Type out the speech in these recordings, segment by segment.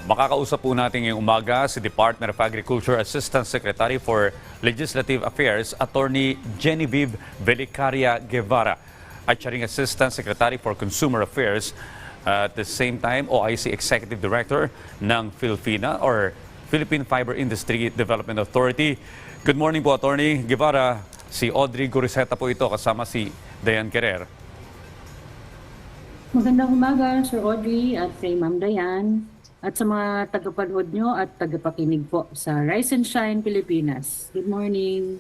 Makakausap po natin ngayong umaga si Department of Agriculture Assistant Secretary for Legislative Affairs, Attorney Genevieve Belicaria Guevara, at siya ring Assistant Secretary for Consumer Affairs, at the same time OIC Executive Director ng Philfina or Philippine Fiber Industry Development Authority. Good morning po, Attorney Guevara. Si Audrey Goriseta po ito kasama si Dayan Querer. Magandang umaga, Sir Audrey at kay Ma'am Dayan at sa mga tagapanood nyo at tagapakinig po sa Rise and Shine Pilipinas. Good morning.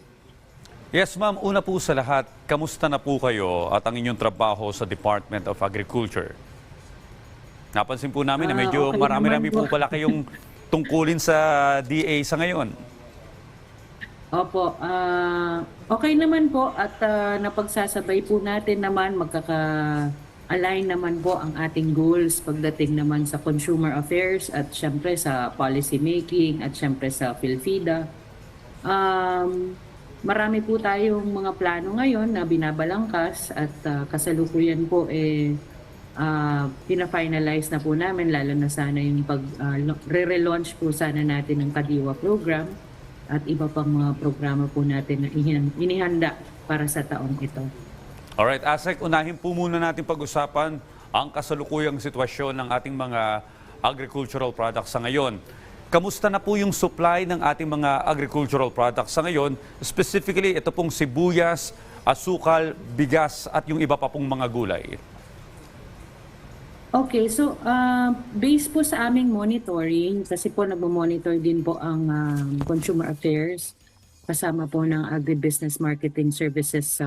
Yes, ma'am. Una po sa lahat, kamusta na po kayo at ang inyong trabaho sa Department of Agriculture? Napansin po namin na medyo okay marami-rami naman po pala kayong tungkulin sa DA sa ngayon. Opo, okay naman po at napagsasabay po natin naman magkaka-align naman po ang ating goals pagdating naman sa consumer affairs at syempre sa policy making at syempre sa PhilFida. Marami po tayong mga plano ngayon na binabalangkas at kasalukuyan po pina-finalize na po namin lalo na sana yung re-relaunch po sana natin ng Kadiwa program at iba pang mga programa po natin na inihanda para sa taong ito. Alright, Asek, unahin po muna natin pag-usapan ang kasalukuyang sitwasyon ng ating mga agricultural products sa ngayon. Kamusta na po yung supply ng ating mga agricultural products sa ngayon? Specifically, ito pong sibuyas, asukal, bigas at yung iba pa pong mga gulay. Okay, so based po sa aming monitoring, kasi po nagmo-monitor din po ang Consumer Affairs kasama po ng Agribusiness Marketing Services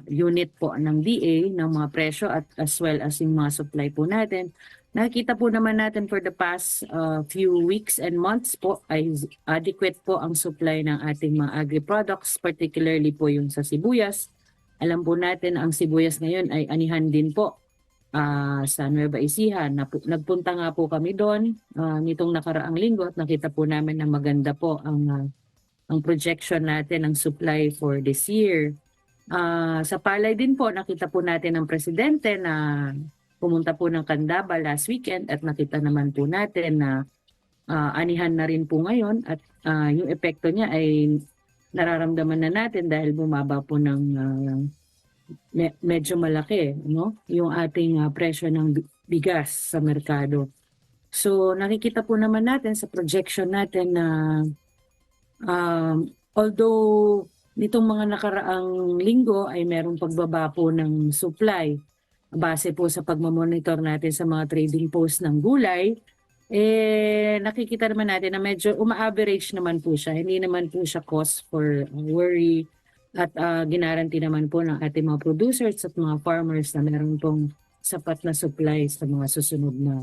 unit po ng DA ng mga presyo at as well as yung mga supply po natin. Nakikita po naman natin for the past few weeks and months po ay adequate po ang supply ng ating mga agri-products, particularly po yung sa sibuyas. Alam po natin ang sibuyas ngayon ay anihan din po sa Nueva Ecija. Nagpunta nga po kami doon nitong nakaraang linggo at nakita po namin na maganda po ang projection natin ng supply for this year. Sa palay din po, nakita po natin ang presidente na pumunta po ng Candaba last weekend at nakita naman po natin na anihan na rin po ngayon at yung epekto niya ay nararamdaman na natin dahil bumaba po ng medyo malaki, no? Yung ating presyo ng bigas sa merkado. So nakikita po naman natin sa projection natin na although nitong mga nakaraang linggo ay merong pagbaba po ng supply base po sa pagmamonitor natin sa mga trading post ng gulay, nakikita naman natin na medyo uma-average naman po siya. Hindi naman po siya cause for worry. At ginaranti naman po ng ating mga producers at mga farmers na meron pong sapat na supply sa mga susunod na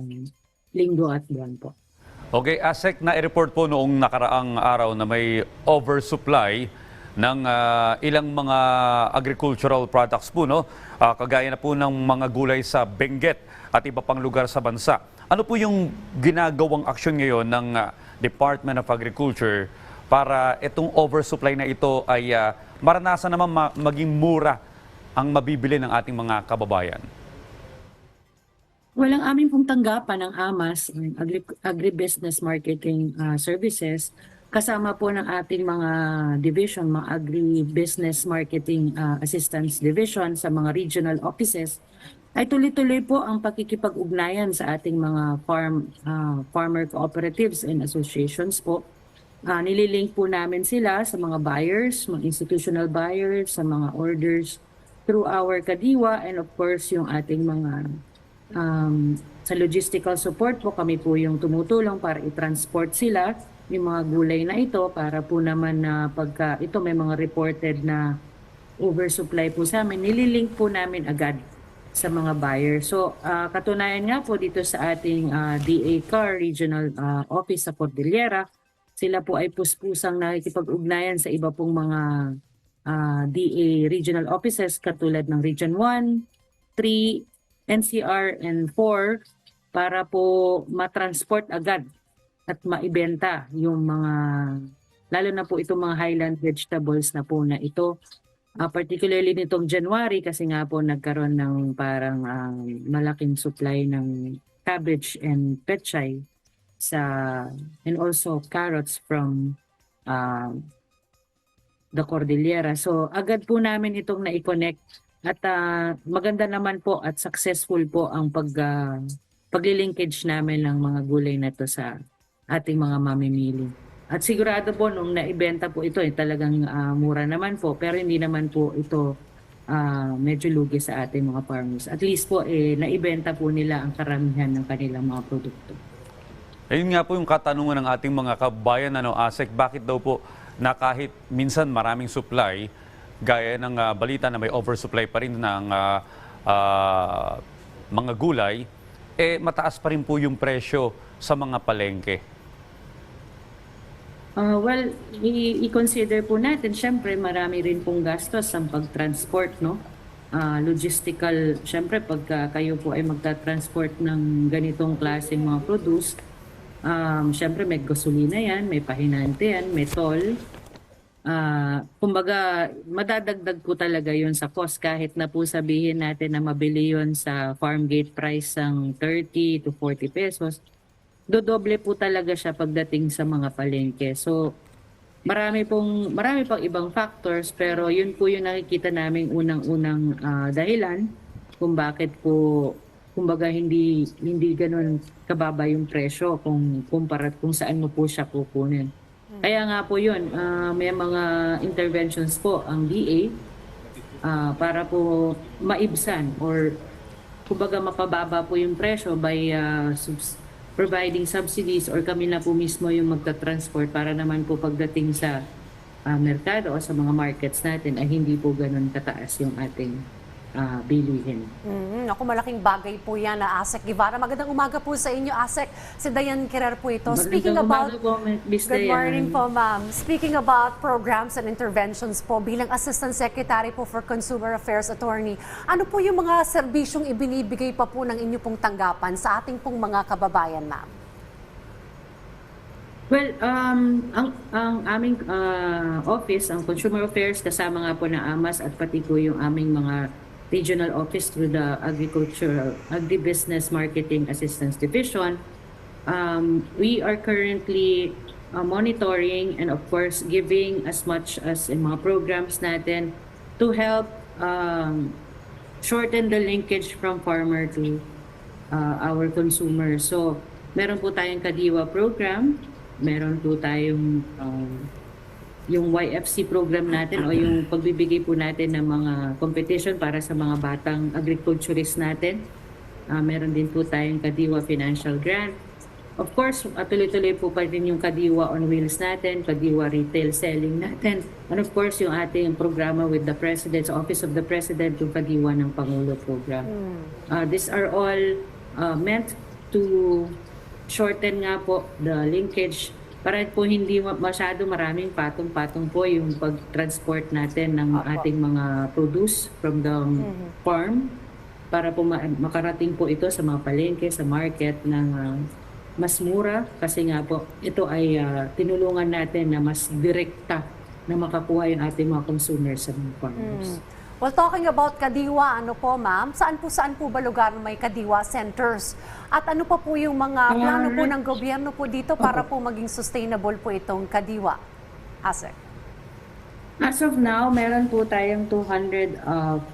linggo at buwan po. Okay, Asek, na-report po noong nakaraang araw na may oversupply ng ilang mga agricultural products po, no? Kagaya na po ng mga gulay sa Benguet at iba pang lugar sa bansa. Ano po yung ginagawang aksyon ngayon ng Department of Agriculture para itong oversupply na ito ay maranasan naman maging mura ang mabibili ng ating mga kababayan? Walang amin pong tanggapan ng AMAS, Agribusiness Marketing Services, kasama po ng ating mga division, mga Agribusiness Marketing Assistance Division sa mga regional offices, ay tuloy-tuloy po ang pakikipag-ugnayan sa ating mga farmer cooperatives and associations po. Nililink po namin sila sa mga buyers, mga institutional buyers, sa mga orders through our Kadiwa and of course yung ating mga sa logistical support po kami po yung tumutulong para i-transport sila yung mga gulay na ito para po naman na pagka ito may mga reported na oversupply po sa amin, nililink po namin agad sa mga buyers. So katunayan nga po dito sa ating DA CAR Regional Office sa Cordillera, sila po ay puspusang nakikipag-ugnayan sa iba pong mga DA regional offices katulad ng Region 1, 3, NCR, and 4 para po matransport agad at maibenta yung mga, lalo na po itong mga highland vegetables na po na ito. Particularly nitong January kasi nga po nagkaroon ng parang malaking supply ng cabbage and pechay and also carrots from uh, the Cordillera. So agad po namin itong na-connect at maganda naman po at successful po ang paglilinkage namin ng mga gulay na to sa ating mga mamimili. At sigurado po nung naibenta po ito, talagang mura naman po, pero hindi naman po ito medyo lugi sa ating mga farmers. At least po naibenta po nila ang karamihan ng kanilang mga produkto. Ayun nga po yung katanungan ng ating mga kabayan, ASEC, bakit daw po na kahit minsan maraming supply, gaya ng balita na may oversupply pa rin ng mga gulay, mataas pa rin po yung presyo sa mga palengke? Well, i-consider po natin, syempre marami rin pong gastos ang pag-transport, no? Logistical, syempre pagka kayo po ay magta-transport ng ganitong klaseng mga produce, syempre may gasolina yan, may pahinante yan, may toll. Kumbaga, madadagdag po talaga yun sa cost kahit na po sabihin natin na mabili yun sa farm gate price ng 30 to 40 pesos. Dodoble po talaga siya pagdating sa mga palengke. So, marami pang ibang factors, pero yun po yung nakikita naming unang-unang dahilan kung bakit po kumbaga hindi ganoon kababa yung presyo kung kumpara kung saan mo po siya kukunin. Kaya nga po yun, may mga interventions po ang DA para po maibsan or kumbaga mapababa po yung presyo by providing subsidies or kami na po mismo yung magta-transport para naman po pagdating sa merkado o sa mga markets natin ay hindi po ganun kataas yung ating bilihin. Ako, malaking bagay po yan na ASEC Guevara. Magandang umaga po sa inyo, ASEC. Si Dayan Kirer po ito. Speaking about, good morning po, ma'am. Speaking about programs and interventions po, bilang Assistant Secretary po for Consumer Affairs Attorney, ano po yung mga serbisyong ibinibigay pa po ng inyo pong tanggapan sa ating pong mga kababayan, ma'am? Well, ang aming office, ang Consumer Affairs, kasama nga po ng AMAS at pati po yung aming mga regional office through the Agribusiness Marketing Assistance Division. We are currently monitoring and of course giving as much as in mga programs natin to help shorten the linkage from farmer to our consumers. So, meron po tayong Kadiwa program, meron po tayong yung YFC program natin o yung pagbibigay po natin ng mga competition para sa mga batang agriculturist natin. Meron din po tayong Kadiwa Financial Grant. Of course, tuloy-tuloy po pa rin yung Kadiwa on Wheels natin, Kadiwa Retail Selling natin. And of course, yung ating programa with the President's Office of the President, yung Kadiwa ng Pangulo program. These are all meant to shorten nga po the linkage para po hindi masyado maraming patong-patong po yung pag-transport natin ng ating mga produce from the farm para po makarating po ito sa mga palengke, sa market ng mas mura kasi nga po ito ay tinulungan natin na mas direkta na makakuha yung ating mga consumers sa mga farmers. Well, talking about Kadiwa, ano po ma'am, saan po ba lugar may Kadiwa centers? At ano pa po yung mga plano po ng gobyerno po dito para po maging sustainable po itong Kadiwa? ASEC. As of now, meron po tayong 249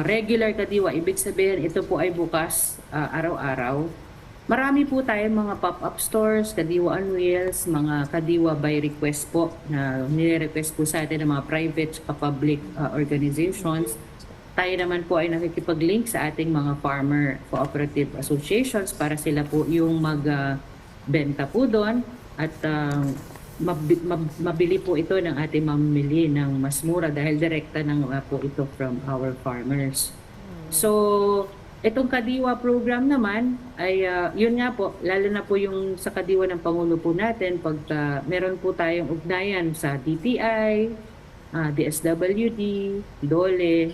regular Kadiwa. Ibig sabihin, ito po ay bukas araw-araw. Marami po tayong mga pop-up stores, Kadiwa on Wheels, mga Kadiwa by request po na nire-request po sa atin ng mga private public organizations. Tayo naman po ay nakikipag-link sa ating mga farmer cooperative associations para sila po yung magbenta po doon at mabili po ito ng ating mamimili ng mas mura dahil direkta ng po ito from our farmers. So, itong Kadiwa program naman ay yun nga po, lalo na po yung sa Kadiwa ng Pangulo po natin pag meron po tayong ugnayan sa DTI, DSWD, DOLE,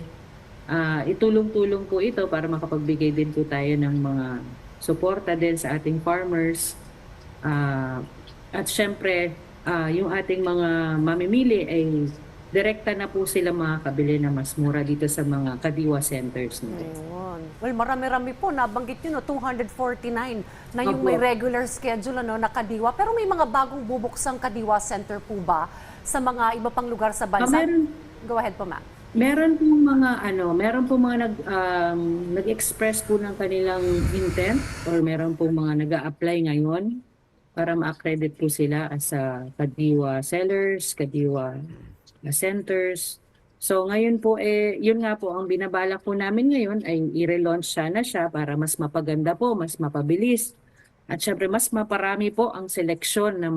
itulong-tulong po ito para makapagbigay din po tayo ng mga suporta din sa ating farmers. At syempre, yung ating mga mamimili ay direkta na po sila makakabili na mas mura dito sa mga Kadiwa centers natin. Ayun. Well, marami-rami po. Nabanggit nyo, no, 249 na yung may Opo. regular schedule na kadiwa. Pero may mga bagong bubuksang kadiwa center po ba sa mga iba pang lugar sa bansa? Meron. Go ahead po, ma'am. Meron po mga nag-express po ng kanilang intent or meron po mga nag-a-apply ngayon para ma-accredit po sila as Kadiwa sellers, Kadiwa centers. So ngayon po yun nga po ang binabalak po namin ngayon ay i-relaunch sana siya para mas mapaganda po, mas mapabilis. At syempre mas maparami po ang seleksyon na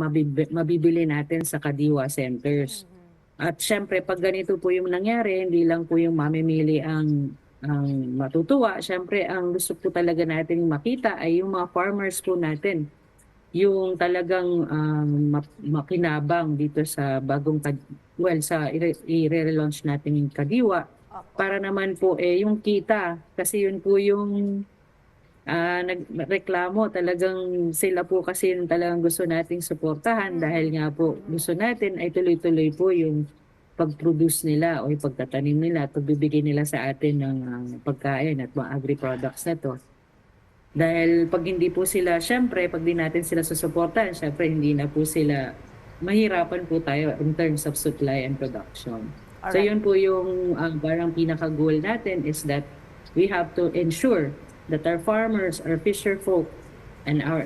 mabibili natin sa Kadiwa centers. At syempre, pag ganito po yung nangyari, hindi lang po yung mamimili ang matutuwa. Syempre, ang gusto po talaga natin makita ay yung mga farmers po natin. Yung talagang makinabang dito sa sa i-relaunch natin yung Kadiwa. Para naman po yung kita. Kasi yun po yung nagreklamo. Talagang sila po kasi yung talagang gusto nating suportahan dahil nga po gusto natin ay tuloy-tuloy po yung pag-produce nila o yung pagtatanim nila at pagbibigay nila sa atin ng pagkain at mga agri-products na to. Dahil pag hindi po sila, syempre, pag di natin sila susuportahan, syempre hindi na po sila, mahirapan po tayo in terms of supply and production. So Alright. yun po yung parang pinaka-goal natin is that we have to ensure that our farmers, our fisher folk, and our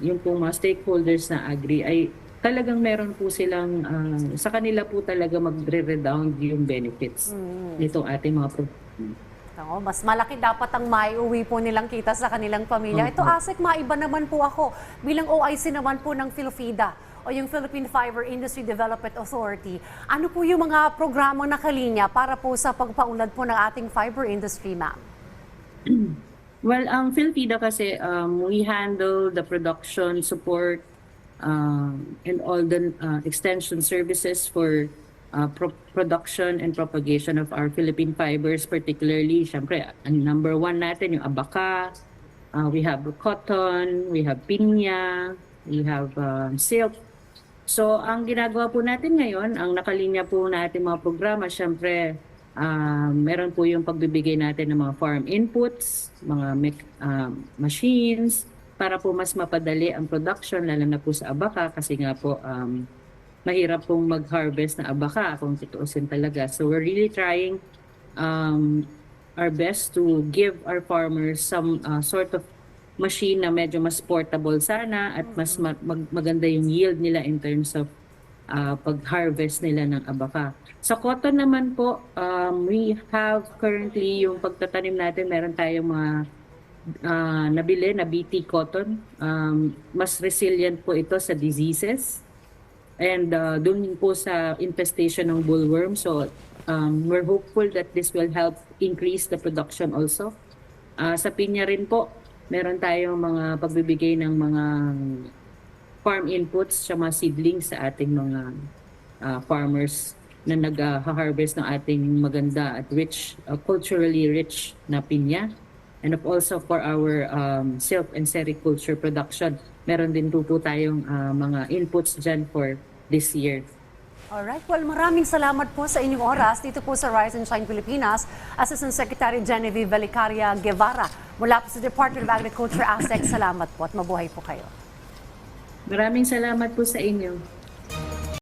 yung po mga stakeholders na agri ay talagang meron po silang sa kanila po talaga magre-redound yung benefits nitong ating mga Oo, mas malaki dapat ang maiuwi po nilang kita sa kanilang pamilya. Ito, Asek, maiba naman po ako. Bilang OIC naman po ng PhilFIDA o yung Philippine Fiber Industry Development Authority, ano po yung mga programang nakalinya para po sa pagpaunlad po ng ating fiber industry, ma'am? Well, ang PhilFIDA kasi, we handle the production support and all the extension services for production and propagation of our Philippine fibers, particularly, syempre, ang number one natin, yung abaka, we have cotton, we have pinya, we have silk. So, ang ginagawa po natin ngayon, ang nakalinya po natin mga programa, syempre, meron po yung pagbibigay natin ng mga farm inputs, mga machines, para po mas mapadali ang production, lalo na po sa abaka, kasi nga po, mahirap pong mag-harvest na abaka kung tutuusin talaga. So we're really trying our best to give our farmers some sort of machine na medyo mas portable sana at mas maganda yung yield nila in terms of pag-harvest nila ng abaka. Sa cotton naman po, we have currently yung pagtatanim natin, meron tayong mga nabili na BT cotton. Mas resilient po ito sa diseases. And dun po sa infestation ng bollworm. So we're hopeful that this will help increase the production also. Sa pinya rin po, meron tayong mga pagbibigay ng mga farm inputs sa mga seedlings sa ating mga farmers na nag-harvest ng ating maganda at rich, culturally rich na pinya. And also for our silk and sericulture production, meron din po tayong mga inputs dyan for this year. Alright, well, maraming salamat po sa inyong oras dito po sa Rise and Shine Pilipinas. Assistant Secretary Genevieve Velicaria Guevara mula po sa Department of Agriculture, ASEC. Salamat po at mabuhay po kayo. Maraming salamat po sa inyo.